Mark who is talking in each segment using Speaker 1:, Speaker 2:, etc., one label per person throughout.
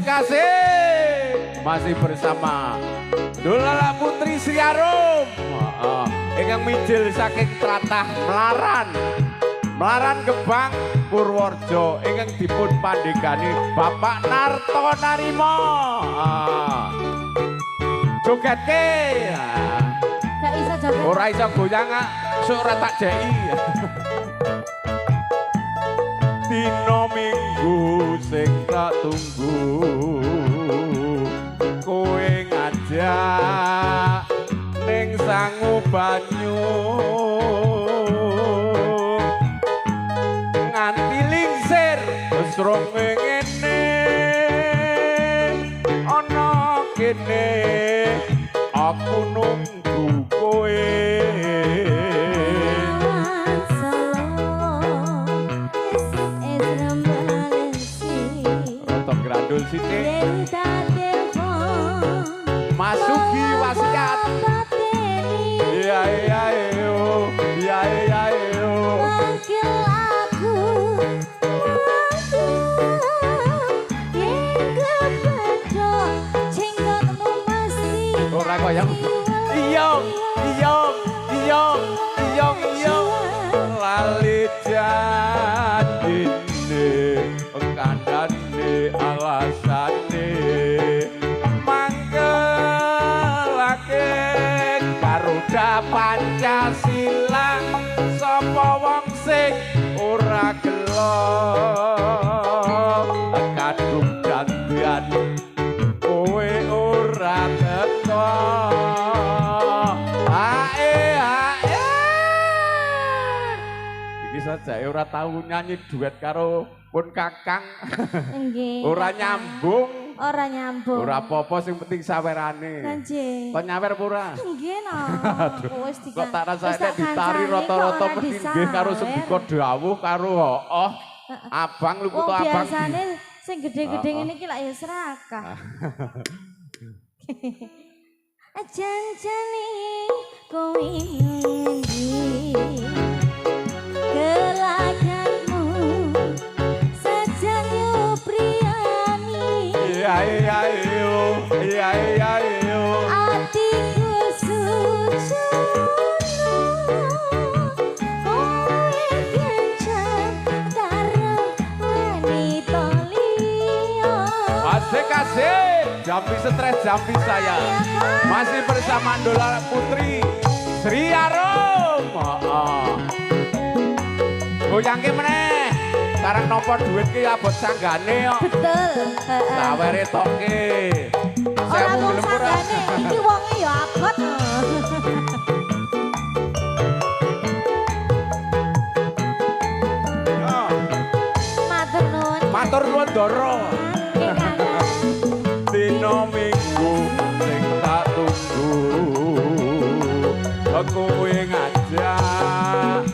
Speaker 1: kasih masih bersama Dolala Putri Sri Arum ingkang mijil saking tlatah Melaran Gebang Purworejo ingkang dipun pandegani Bapak Narto Narimo. Jogetke
Speaker 2: gak iso joget
Speaker 1: ora iso goyang sok ora tak jeki. Dino minggu sing tak tunggu kowe ngajak ning sangu banyu nganti lingsir wis rong ngene ana kene aku nunggu kowe. Grandul Siti Masuki wasiat iya iya iyo iya iya iyo
Speaker 2: wakil aku yang kebedo jenggotmu mesti
Speaker 1: ora koyang iyong iyong iyong iyong iyong lali janjine kandhane alasane mangkelake Garuda Pancasila sapa wong sing ora gelo kadung dandian kowe ora teko ae iki saja ora tau nyanyi duet karo pun kakang ora nyambung ora apa-apa sing penting sawerane kok nyawer pura
Speaker 2: nggih no wis
Speaker 1: kok tak rasane ditari rata-rata mesti nggih karo sendika dawuh karo hooh abang lu kutu abang
Speaker 2: biasane sing gede-gede ngene iki lak ya serakah janjane kowe ngendi gelaganmu sajanyo priyani
Speaker 1: iya iya iyo iya iya iyo
Speaker 2: atiku sujono kowe kencan karo wanita liya
Speaker 1: asik asik jampi stres jampi saya masih bersama Dolala Putri Sri Arum goyangke meneh sekarang nopo duit ki abot sanggane kok
Speaker 2: betul
Speaker 1: sawere toke
Speaker 2: ora mung sanggane iki wonge ya abot
Speaker 1: matur nuwun Doro dino minggu sing tak tunggu kowe ngajak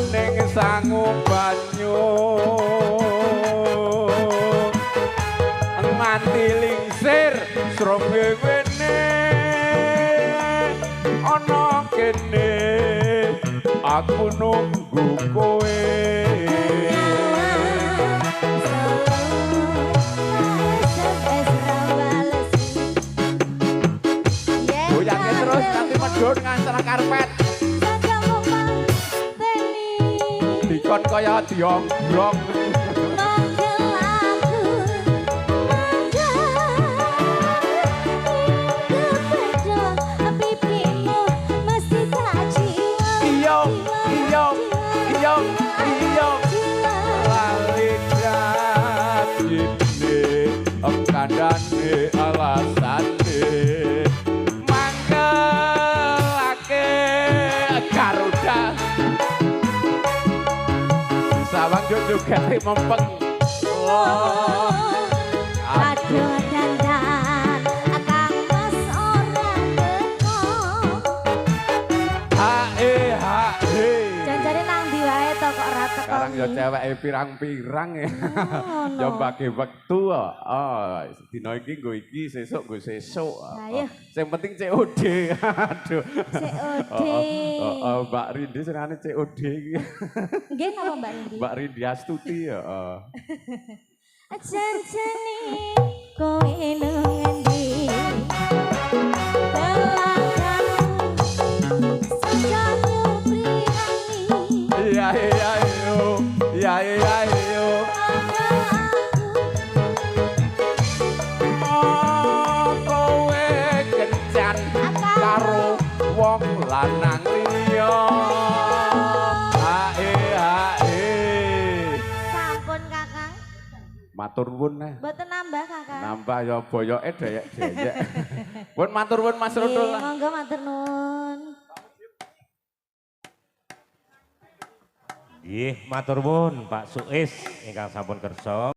Speaker 1: ning sangu banyu nganti lingsir srombe wene ana kene aku nunggu kowe goyangnya terus nanti medun ngancer karpet dikon kaya diombrong iyong iyong iyong iyong lali janjine kandhane alasane mangkelake Garuda sawang juga mempeng
Speaker 2: aduh dandan akang mas ora teko
Speaker 1: hae hae
Speaker 2: janjane nang ndi wae to kok ora teko
Speaker 1: sekarang ya ceweke pirang-pirang ya ya bagi wektu dina iki nggo iki sesuk nggo sesuk sing penting COD aduh
Speaker 2: COD
Speaker 1: Mbak Rindi senengane COD iki
Speaker 2: nggih napa Mbak Rindi
Speaker 1: Mbak Rindi Astuti ya
Speaker 2: janjane kowe
Speaker 1: ae ayo. Kowe kencan karo wong lanang liya. Ae ae.
Speaker 2: Sampun Kakang.
Speaker 1: Matur nuwun neh.
Speaker 2: Mboten nambah Kakang.
Speaker 1: Nambah ya boyoke dheyek-dheyek. Pun matur nuwun Mas Rudul.
Speaker 2: Monggo matur nuwun.
Speaker 3: Nggih, matur nuwun Pak Suis ingkang sampun kersa.